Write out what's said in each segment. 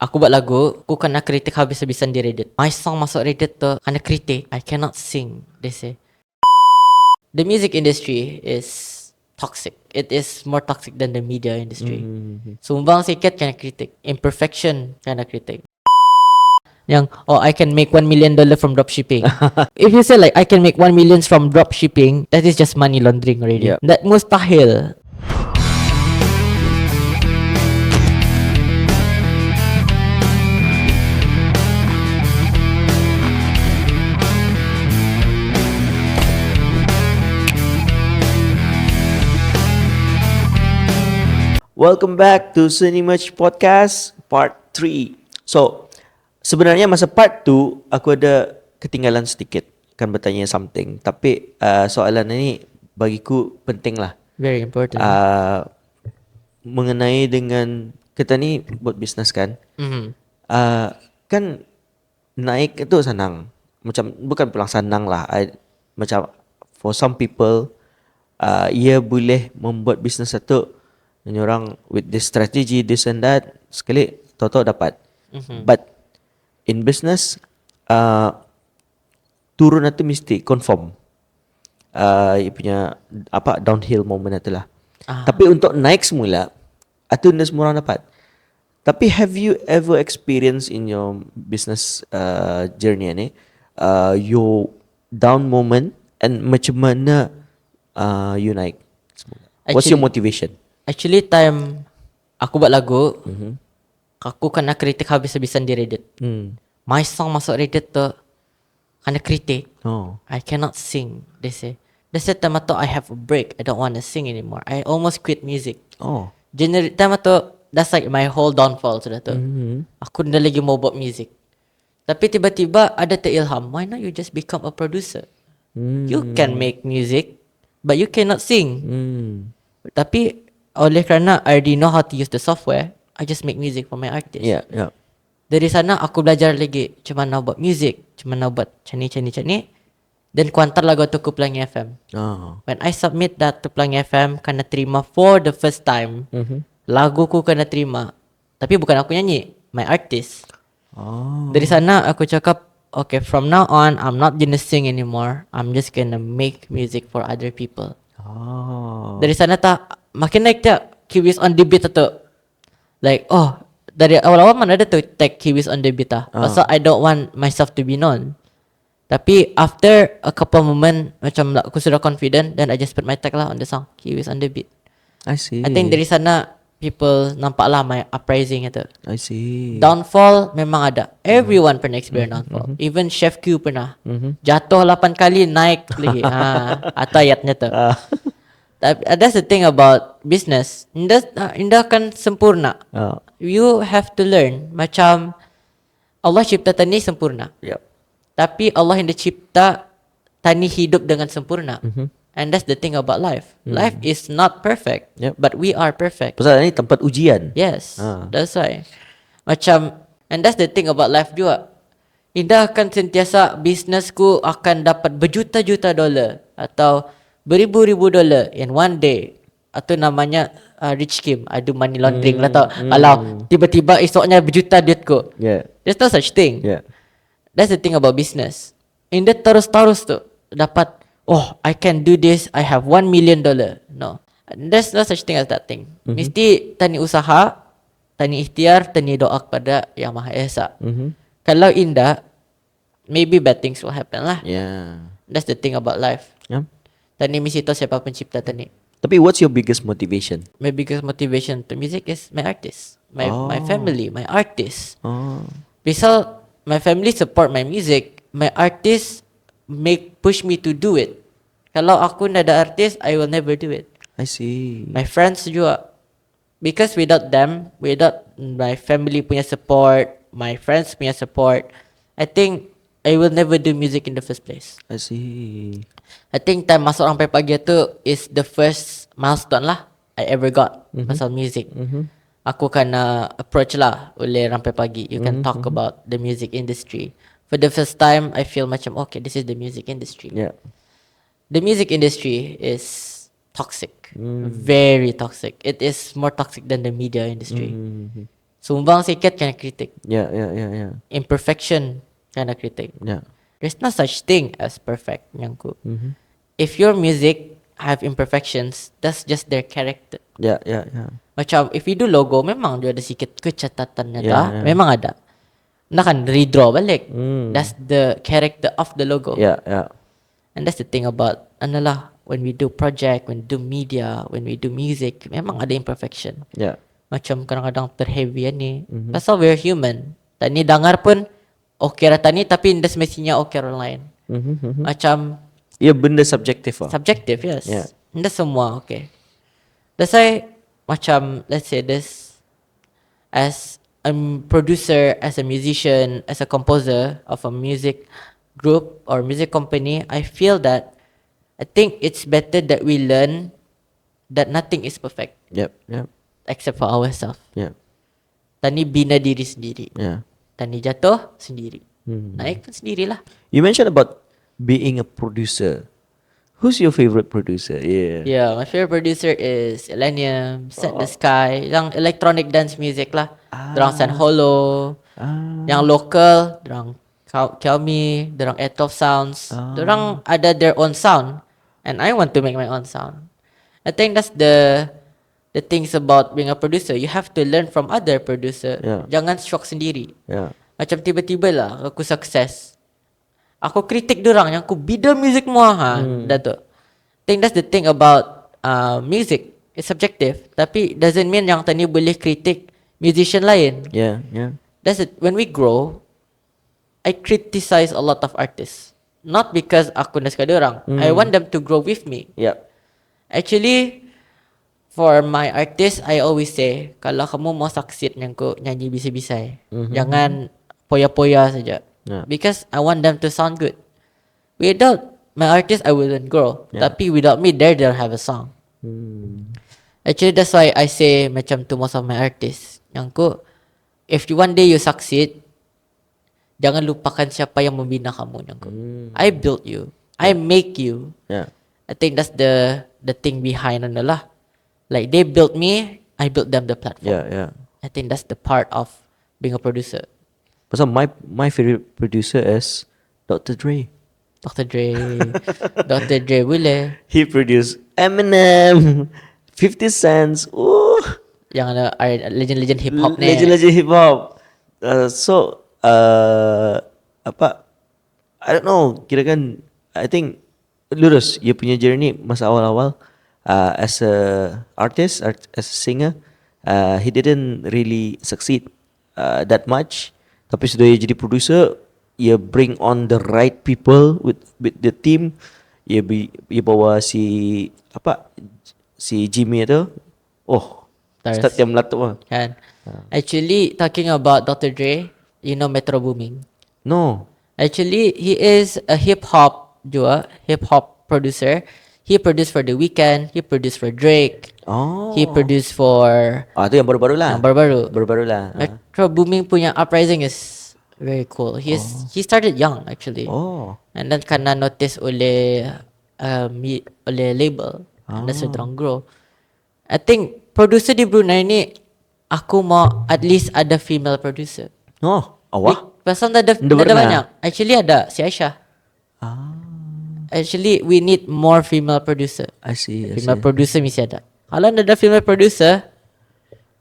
Aku buat lagu, aku kena kritik habis-habisan di Reddit. My song masuk Reddit tu kena kritik. I cannot sing, they say. The music industry is toxic. It is more toxic than the media industry. Sumbang sikit kena kritik. Imperfection kena kritik. Yang, I can make $1 million from dropshipping. If you say like, I can make 1 million from dropshipping, that is just money laundering already. Yep. That mustahil. Welcome back to Seni Merch Podcast Part 3. So, sebenarnya masa Part 2 aku ada ketinggalan sedikit kan bertanya something. Tapi soalan ini bagiku penting lah. Very important. Mengenai dengan kita ni buat bisnes kan. Kan naik itu senang. Macam bukan pulang senang lah. Macam for some people ia boleh membuat bisnes satu. Dan orang with this strategy, this and that, sekali tahu-tahu dapat. But in business, turun itu mesti confirm. Ia punya downhill moment itu lah. Tapi untuk naik semula, itu tidak semua orang dapat. Tapi have you ever experienced in your business journey ni, your down moment and macam mana you naik? What's your motivation? Actually, time aku buat lagu, aku kena kritik habis-habisan di Reddit. My song masuk Reddit tu kena kritik. I cannot sing, they say. They said time tu I have a break. I don't want to sing anymore. I almost quit music. Time tu, that's like my whole downfall sudah tu. Aku dah lagi mau buat music. Tapi tiba-tiba ada terilham. Why not you just become a producer? You can make music, but you cannot sing. Tapi oleh kerana I already know how to use the software, I just make music for my artist. Yeah. Dari sana aku belajar lagi macam mana buat music, macam mana buat macam ni. Dan ku hantar lagu tu ke Pelangi FM. When I submit that to Pelangi FM, kena terima for the first time. Lagu ku kena terima. Tapi bukan aku nyanyi, my artist. Dari sana aku cakap, okay, from now on I'm not gonna sing anymore. I'm just gonna make music for other people. Dari sana makin naik tak Kiwis on the beat tu. Like, dari awal-awal mana ada tu tag Kiwis on the beat Pasal I don't want myself to be known. Tapi after a couple moment, macam aku sudah confident, then I just put my tag lah on the song, Kiwis on the beat. I see. I think dari sana people nampak lah my uprising itu. I see. Downfall memang ada. Everyone pernah experience downfall. Even Chef Q pernah. Jatuh 8 kali, naik lagi. Atau ayatnya tu. That's the thing about business. Indah akan sempurna. You have to learn. Macam Allah cipta tani sempurna. Yep. Tapi Allah yang cipta tani hidup dengan sempurna. And that's the thing about life. Life is not perfect, but we are perfect. Pasal ini tempat ujian. Yes, that's why. Macam, and that's the thing about life juga. Indah akan sentiasa bisnesku akan dapat berjuta-juta dolar atau beribu-ribu dolar in one day. Atau namanya rich scheme, adu money laundering lah tau. Kalau tiba-tiba esoknya berjuta duitku. There's no such thing. That's the thing about business. Indah terus-terus tu dapat, I can do this, I have $1 million. No, there's no such thing as that thing. Mesti tani usaha, tani ikhtiar, tani doa kepada Yang Maha Esa. Kalau indah, maybe bad things will happen lah. That's the thing about life. Tani mesti tahu siapa pencipta tani. Tapi what's your biggest motivation? My biggest motivation to music is my artist, my family, my artist. Misal my family support my music, my artist push me to do it. Kalau aku tidak ada artist, I will never do it. I see. My friends juga, because without them, without my family punya support, my friends punya support, I think I will never do music in the first place. I see. I think time masuk sampai pagi tu is the first milestone lah I ever got pasal music. Aku kena approach lah oleh Rampai Pagi. You can talk about the music industry. For the first time, I feel macam, okay, this is the music industry. The music industry is toxic. Very toxic. It is more toxic than the media industry. Sumbang sikit kena kritik. Yeah. Imperfection kena kritik. Yeah. There's no such thing as perfect nyangku. Mm-hmm. If your music have imperfections, that's just their character. Yeah. Macam if you do logo, memang dia ada sikit kecatatannya Yeah, dah. yeah. Memang ada. Nak kan redraw balik. Mm. That's the character of the logo. Yeah. And that's the thing about analah when we do project, when we do media, when we do music, memang ada imperfection. Yeah. Macam kadang-kadang terheavy ni. Pasal we're human. Tani dengar pun okay lah tani tapi dah semestinya okay orang lain. Macam Ya, benda subjektif lah. subjective, yes. Yeah. Dah semua okay. That's why macam let's say this, as a producer, as a musician, as a composer of a music group or music company, I feel that I think it's better that we learn that nothing is perfect Yep. except for ourselves. Yeah. Tani bina diri sendiri. Yeah. Tani jatuh sendiri. Naik pun sendirilah. You mentioned about being a producer. Who's your favorite producer? Yeah. Yeah, my favorite producer is Elenium, Set the Sky, yang electronic dance music lah. Dorang San Holo. Yang local, dorang Xiaomi, dorang Airtop Sounds. Dorang ada their own sound, and I want to make my own sound. I think that's the things about being a producer. You have to learn from other producer. Yeah. Jangan shock sendiri. Yeah. Macam tiba-tiba lah aku sukses, aku kritik dorang yang aku bida music muah dah tu. I think that's the thing about music. It's subjective, tapi doesn't mean yang tani boleh kritik musician lain. Yeah. That's it. When we grow, I criticize a lot of artists. Not because aku nak suka dorang. I want them to grow with me. Yep. Actually, for my artist, I always say, kalau kamu mau succeed nyanyi bisa-bisa, jangan poya-poya saja. Yeah. Because I want them to sound good. Without my artist, I wouldn't grow. Yeah. Tapi without me, they'll have a song. Actually, that's why I say macam to most of my artists, if you one day you succeed, jangan lupakan siapa yang membina kamu. I built you. I make you. Yeah. I think that's the thing behind adalah, like they built me, I built them the platform. Yeah. I think that's the part of being a producer. Pasal my favorite producer is Dr. Dre. Dr. Dre. Dr. Dre boleh. He produced Eminem, 50 Cent. Yang ada legend-legend hip hop ni. Legend hip hop. I don't know, kirakan I think lurus dia punya journey masa awal-awal as a artist, as a singer, he didn't really succeed that much. Tapi sudah dia jadi producer, dia bring on the right people with the team. Dia bawa si Jimmy tu. Start dia meletup lah. Kan. Actually, talking about Dr. Dre, you know Metro Booming? No. Actually, he is a hip hop producer. He produced for The Weeknd, he produced for Drake. He produced for Tu yang baru-baru lah. Baru-baru lah. Metro Booming punya Uprising is very cool. He started young actually. And then kena notice oleh label. And that's why dorang grow. I think producer di Brunei ni, aku mau at least ada female producer. Awak? Pasal ada banyak. Actually ada si Aisyah. Actually we need more female producer. I see. Female producer mesti ada. Kalau ada female producer,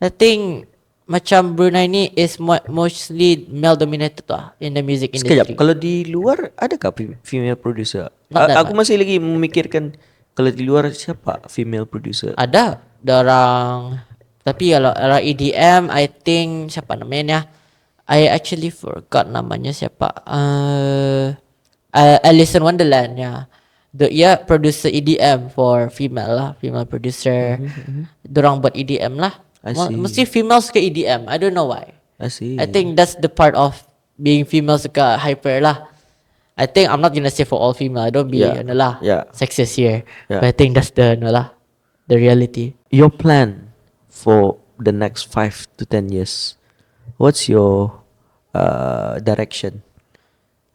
I think macam Brunei ni is mostly male dominated lah in the music industry. Sekejap, kalau di luar adakah female producer? Not that Aku masih lagi memikirkan kalau di luar siapa female producer. Ada dorang, tapi kalau EDM, I think siapa namanya? I actually forgot namanya siapa. Alice in Wonderland, yeah. Dia producer EDM for female lah, female producer. Dorang buat EDM lah. I see. Mesti female suka EDM. I don't know why. I see. I think that's the part of being female suka hyper lah. I think I'm not gonna say for all female. I don't be sexist here. Yeah. But I think that's the reality. Your plan for the next 5 to 10 years, what's your direction?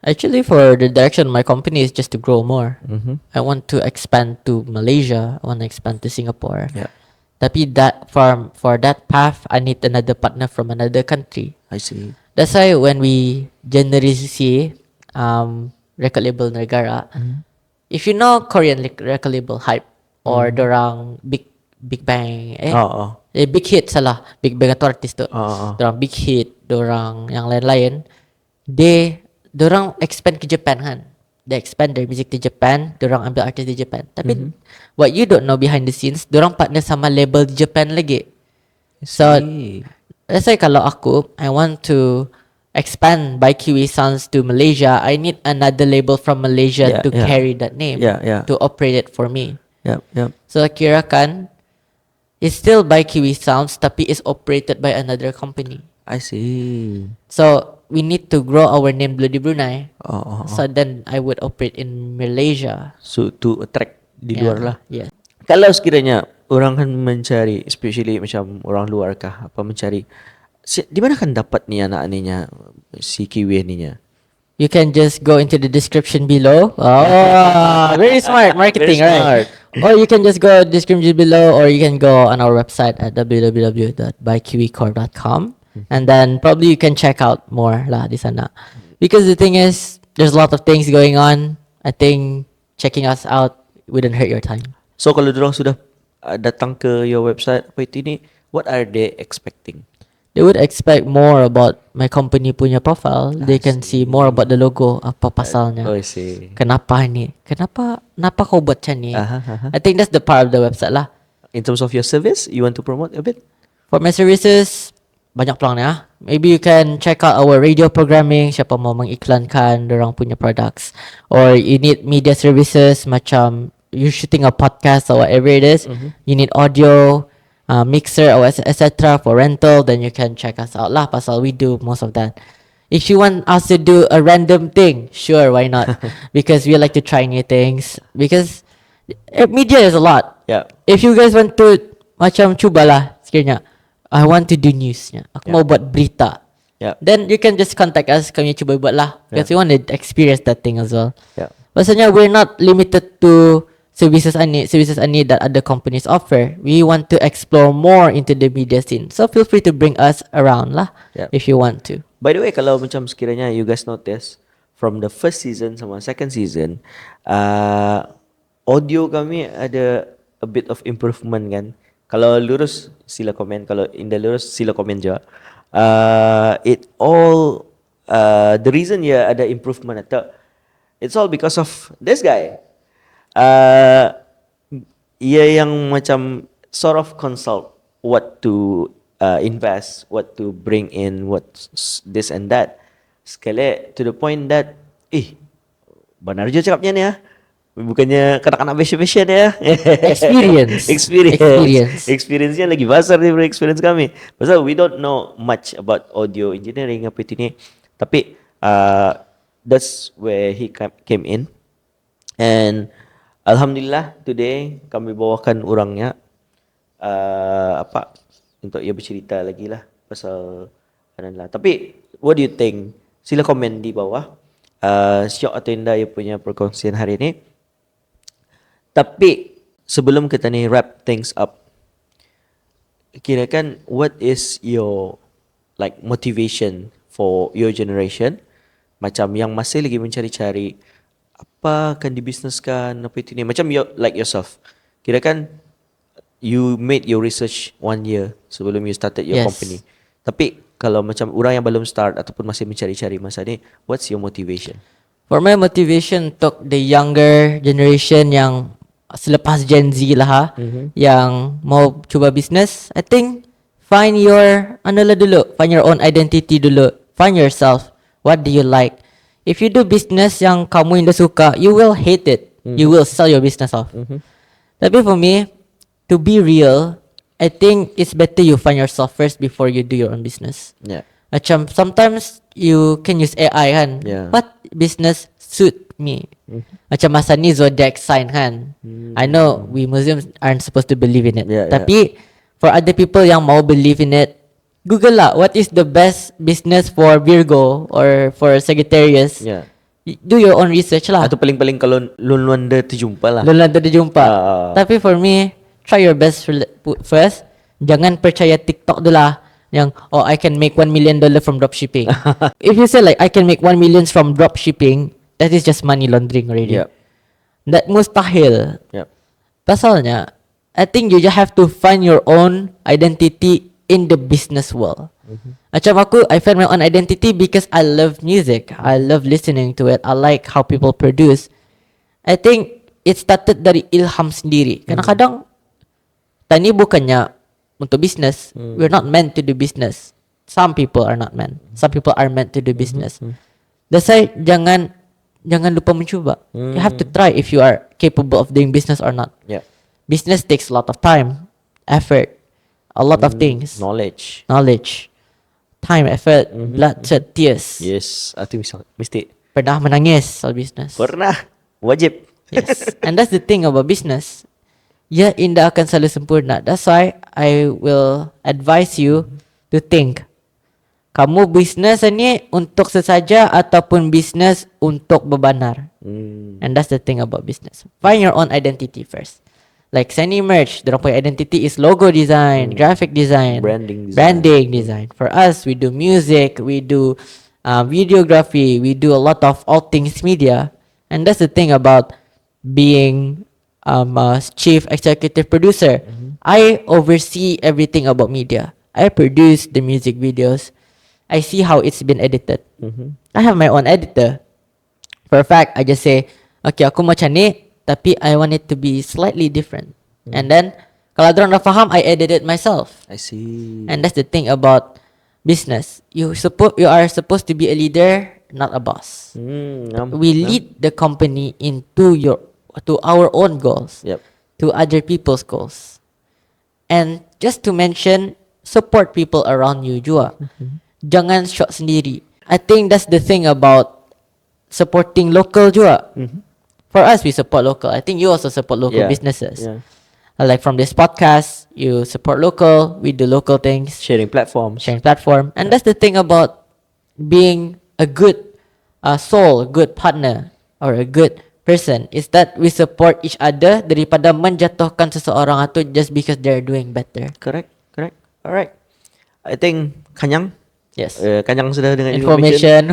Actually, for the direction of my company is just to grow more. I want to expand to Malaysia. I want to expand to Singapore. Yeah. Tapi that for that path, I need another partner from another country. I see. That's why when we generally see record label negara, if you know Korean record label Hype or dorang Big Bang, Big Hit salah, Big Bang itu artis tu. Dorang Big Hit, dorang yang lain-lain, dorang expand ke Japan kan. They expand their music to Japan, dorang ambil artis di Japan. Tapi what you don't know behind the scenes, dorang partner sama label di Japan lagi. So let's say kalau aku, I want to expand by Kiwi Sounds to Malaysia, I need another label from Malaysia to carry that name, to operate it for me. So kira kan, it's still by Kiwi Sounds, tapi it's operated by another company. I see. So we need to grow our name dulu di Brunei. So then I would operate in Malaysia. So to attract di luar lah. Yeah. Kalau sekiranya orang kan mencari, especially macam orang luar kah, apa mencari, di mana kan dapat ni anak aninya, si Kiwi aninya? You can just go into the description below. Oh, very smart marketing, Very right? Or you can just go description below, or you can go on our website at www.bykiwicore.com, and then probably you can check out more lah di sana. Because the thing is, there's a lot of things going on. I think checking us out wouldn't hurt your time. So kalau dorang sudah datang ke your website apa itu ni, what are they expecting? They would expect more about my company punya profile. They can see more about the logo, apa pasalnya. I see. Kenapa ni? Kenapa kau buat macam ni? I think that's the part of the website lah. In terms of your service, you want to promote a bit? For my services, banyak peluang ni ah. Maybe you can check out our radio programming, siapa mau mengiklankan dorang punya products. Or you need media services macam you shooting a podcast or whatever it is. You need audio, mixer or etc. for rental, then you can check us out lah, pasal we do most of that. If you want us to do a random thing, sure, why not? Because we like to try new things. Because media is a lot. Yeah. If you guys want to macam cubalah sekiranya, I want to do newsnya, aku mau buat berita. Yeah. Then you can just contact us, kami cuba buat lah. Because we want to experience that thing as well. Yeah. Maksudnya we're not limited to services I need that other companies offer. We want to explore more into the media scene. So feel free to bring us around lah, if you want to. By the way, kalau macam sekiranya you guys notice from the first season sama second season, audio kami ada a bit of improvement kan. Kalau lurus sila komen, kalau indah lurus sila komen juga. It all the reason ya ada improvement atau it's all because of this guy. Ia yang macam sort of consult what to invest, what to bring in, what this and that. Sekali to the point that benar je cakapnya ni ya. Bukannya kanak-kanak fashion ya. Experience-nya lagi besar daripada experience kami. Pasal we don't know much about audio engineering apa itu ni. Tapi that's where he came in. And alhamdulillah today kami bawakan orangnya untuk ia bercerita lagi lah pasal lah. Tapi what do you think? Sila komen di bawah. Syok atau indah ia punya perkongsian hari ini. Tapi sebelum kita ni wrap things up, kirakan what is your like motivation for your generation? Macam yang masih lagi mencari-cari apa akan dibisneskan apa itu ni, macam like yourself, kirakan you made your research 1 year sebelum you started your company. Tapi kalau macam orang yang belum start ataupun masih mencari-cari masa ni, what's your motivation? For my motivation untuk the younger generation yang selepas Gen Z lah yang mau cuba bisnes, I think find your dulu, find your own identity dulu, find yourself, what do you like. If you do business yang kamu tidak suka, you will hate it. You will sell your business off. Tapi for me, to be real, I think it's better you find yourself first before you do your own business. Yeah. Macam sometimes you can use AI kan. What business suit me? Macam masa ni zodiac sign kan. I know we Muslims aren't supposed to believe in it. Tapi for other people yang mau believe in it, Google lah, what is the best business for Virgo or for Sagittarius? Do your own research lah. Atau paling-paling kalau lun-lun dia terjumpa lah. Lun-lun dia terjumpa. Tapi for me, try your best first. Jangan percaya TikTok dulu lah yang I can make $1 million from dropshipping. If you say like I can make 1 million from dropshipping, that is just money laundering already. Yep. That mustahil. Yep. Pasalnya, I think you just have to find your own identity in the business world. Macam aku, I find my own identity because I love music. I love listening to it. I like how people produce. I think it started dari ilham sendiri. Kadang-kadang, tani bukannya untuk business. We're not meant to do business. Some people are not meant. Some people are meant to do business. That's why jangan lupa mencuba. You have to try if you are capable of doing business or not. Yeah. Business takes a lot of time, effort, a lot of things. Knowledge. Time, effort, blood, sweat, tears. Yes. Itu mesti. Pernah menangis soal business. Pernah. Wajib. Yes. And that's the thing about business. Ya, indah akan selalu sempurna. That's why I will advise you to think. Kamu bisnes ni untuk sesaja ataupun bisnes untuk berbanar. And that's the thing about business. Find your own identity first. Like Sunny Merch, their identity is logo design, graphic design, branding design. For us, we do music, we do videography, we do a lot of all things media. And that's the thing about being a chief executive producer. I oversee everything about media. I produce the music videos. I see how it's been edited. I have my own editor. For a fact, I just say, okay, aku macam ni, tapi I want it to be slightly different. And then, kalau dorang dah faham, I edit it myself. I see. And that's the thing about business. You are supposed to be a leader, not a boss. We lead the company to our own goals, to other people's goals. And just to mention, support people around you juga. Jangan shot sendiri. I think that's the thing about supporting local juga. For us, we support local. I think you also support local businesses. Like from this podcast, you support local. We do local things. Sharing platform. And that's the thing about being a good soul, a good partner, or a good person, is that we support each other daripada menjatuhkan seseorang itu just because they're doing better. Correct. Alright. I think Kanyang. Yes. Kanyang sudah dengan information.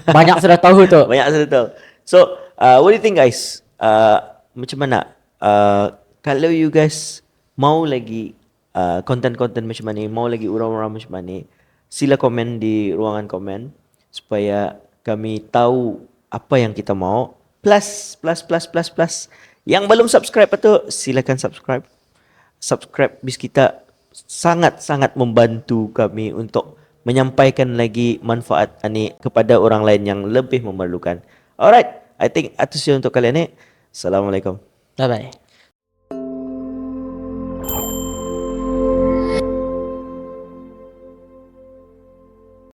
Banyak sudah tahu tu. Banyak sudah tahu. So, what do you think, guys? Macam mana? Kalau you guys mau lagi konten-konten macam mana, mau lagi urang-urang macam mana, sila komen di ruangan komen supaya kami tahu apa yang kita mau. Plus. Yang belum subscribe itu silakan subscribe. Subscribe bis kita sangat-sangat membantu kami untuk menyampaikan lagi manfaat ini kepada orang lain yang lebih memerlukan. Alright, I think itu saja untuk kalian ni. Assalamualaikum. Bye bye.